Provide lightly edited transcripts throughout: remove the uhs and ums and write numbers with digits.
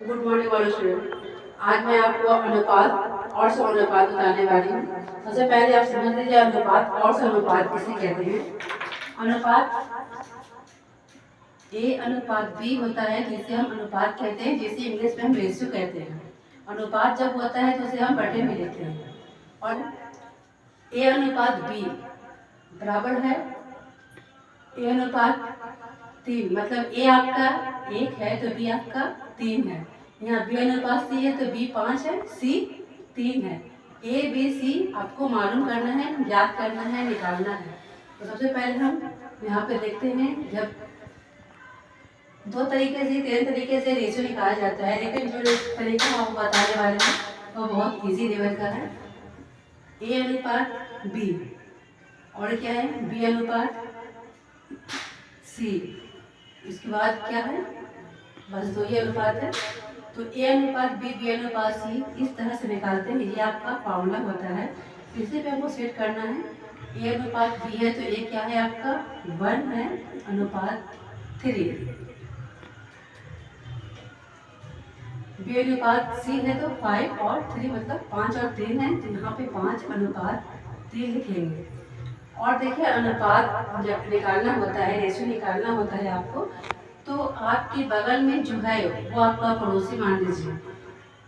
Good morning वाले student. आज मैं आपको अनुपात और समानुपात बताने वाली हूँ। सबसे पहले आप समझ लीजिए अनुपात और समानुपात किसे कहते हैं। अनुपात ए अनुपात बी होता है जिसे हम अनुपात कहते हैं, जिसे इंग्लिश में हम रेशियो कहते हैं। अनुपात जब होता है तो उसे हम बटे में लिखते हैं और ए अनुपात बी बराबर है ए अनुपात 3। मतलब ए आपका 1 है तो बी आपका 3 है। यहाँ बी अनुपात सी है तो बी 5 है, सी 3 है। ए बी सी आपको मालूम करना है, याद करना है, निकालना है। तो सबसे पहले हम यहाँ पे देखते हैं, जब दो तरीके से 3 तरीके से रेशियो निकाला जाता है, लेकिन जो तरीका हम आपको बताने वाले हैं वो बहुत ईजी लेवल का है। ए अनुपात बी और क्या है बी अनुपात सी। इसके बाद क्या है, बस दो ही अनुपात है। तो ए अनुपात बी अनुपात सी इस तरह से निकालते हैं। ये आपका फॉर्मूला होता है, इसी पे हमको सेट करना है। ए अनुपात बी है तो ए क्या है आपका 1 है अनुपात 3। बी अनुपात सी है तो 5 और 3 मतलब 5 और 3 है, तो यहाँ पे 5 अनुपात 3 लिखेंगे। और देखिए अनुपात जब निकालना होता है, रेशियो निकालना होता है आपको, तो आपके बगल में जो है वो आपका पड़ोसी मान लीजिए,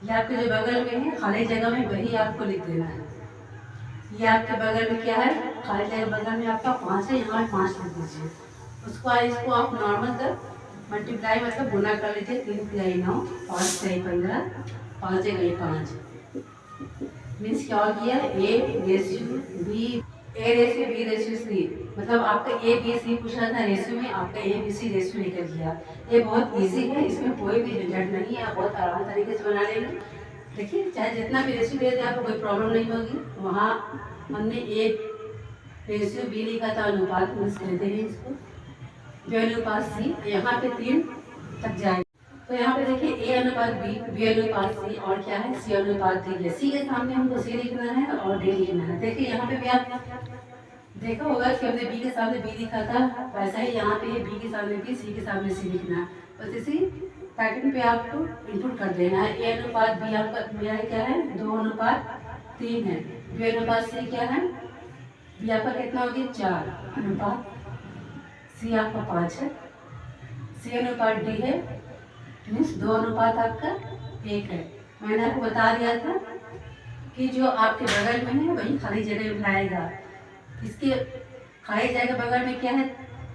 ये आपके जो बगल में है खाली जगह में वही आपको लिख देना है। ये आपके बगल में क्या है, खाली जगह बगल में आपका 5 है, यहाँ 5 लिख दीजिए। इसको आप नॉर्मल कर मल्टीप्लाई मतलब गुना कर लीजिए। 3 तिहाई 9, 5 तिहाई 15, 5 जगह 5 मीन्स क्या हो गया A ratio B ratio C. मतलब आपका ए बी सी पूछा था रेशियो में, आपका ए बी सी रेशियो निकल गया। ये बहुत इजी है, इसमें कोई भी झंझट नहीं है, आप बहुत आराम तरीके से बना लेंगे। देखिए चाहे जितना भी रेशियो दे दे आपको कोई प्रॉब्लम नहीं होगी। वहाँ हमने ए रेशियो बी लिखा था, अनुपात मीन्स कहते हैं इसको, बी अनुपात सी। यहाँ पे 3 तक जाएगा तो यहाँ पे देखिए ए अनुपात बी अनुपात सी और क्या है सी अनुपात डी। सी के सामने हमको सी लिखना है और डी लिखना है। देखिए यहाँ पे भी आप देखा होगा कि हमने बी के सामने बी लिखा था, वैसा ही यहाँ पे बी के सामने बी, सी के सामने सी लिखना है। बस इसी पैटर्न पे आपको इनपुट कर देना है। ए अनुपात बी आपका मेरा क्या है 2 अनुपात 3 है। बी अनुपात सी क्या है, बी आपका कितना होगी 4 अनुपात सी आपका 5 है। सी अनुपात डी है मीन्स 2 अनुपात आपका 1 है। मैंने आपको बता दिया था कि जो आपके बगल में है वही खाली जगह उठाएगा। इसके खाली जगह बगल में क्या है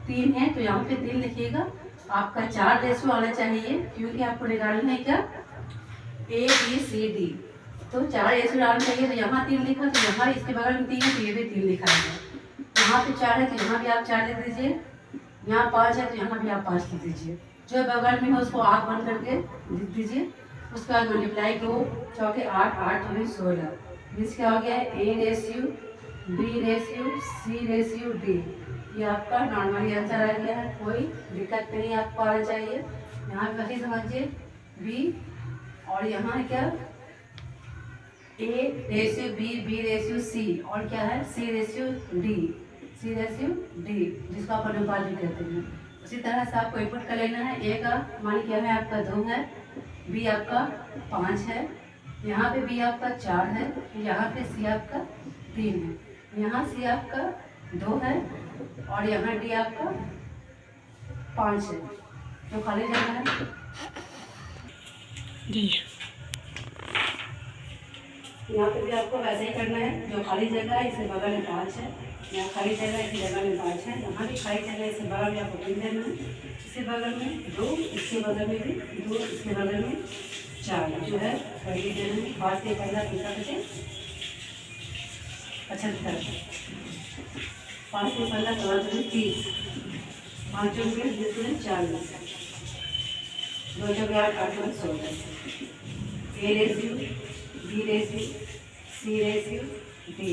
3 है तो यहाँ पे 3 लिखिएगा। आपका 4 रेशियो आना चाहिए, क्योंकि आपको निकालना है क्या ए बी सी डी, तो 4 रेशियो आना चाहिए। तो यहाँ 3 लिखा तो यहाँ इसके बगल में 3 है तो ये भी 3 लिखा है। यहाँ पे 4 है तो यहाँ भी आप 4 लिख दीजिए। यहाँ 5 है तो यहाँ भी आप 5 लिख दीजिए। जो बगल में है उसको आँख बंद करके लिख दीजिए। उसके बाद मल्टीप्लाई को 4 के 8, 8 में 16 मीन्स क्या हो गया है A ratio B ratio C ratio D. ये आपका नॉर्मली आंसर आ गया है, कोई दिक्कत नहीं आपको आना चाहिए। यहाँ पे वही समझिए बी और यहाँ क्या A ratio B ratio C और क्या है सी रेशियो डी जिसको आप अनुपात भी कहते हैं। उसी तरह से आपको इनपुट कर लेना है। ए का मान क्या है आपका 2 है, बी आपका 5 है, यहाँ पे बी आपका 4 है, यहाँ पे सी आपका 3 है, यहाँ सी आपका 2 है और यहाँ डी आपका 5 है। जो खाली जगह है जी, यहाँ पे भी आपको वैसे ही करना है। जो खाली जगह है इसके बगल में 5 है, यहाँ खाली जगह इसके बगल में 5 है, यहाँ भी खाली जगह इसके बगल में आपको 3 देना है। इसके बगल में 2, इसके बगल में भी 2, इसके बगल में 4 जो है वही देना है। 5 से 15 दूसरा बचे 75, 5 से 15 30, 5 में 40, 2 जगह 8, 8 में 16। A ratio B ratio C ratio D.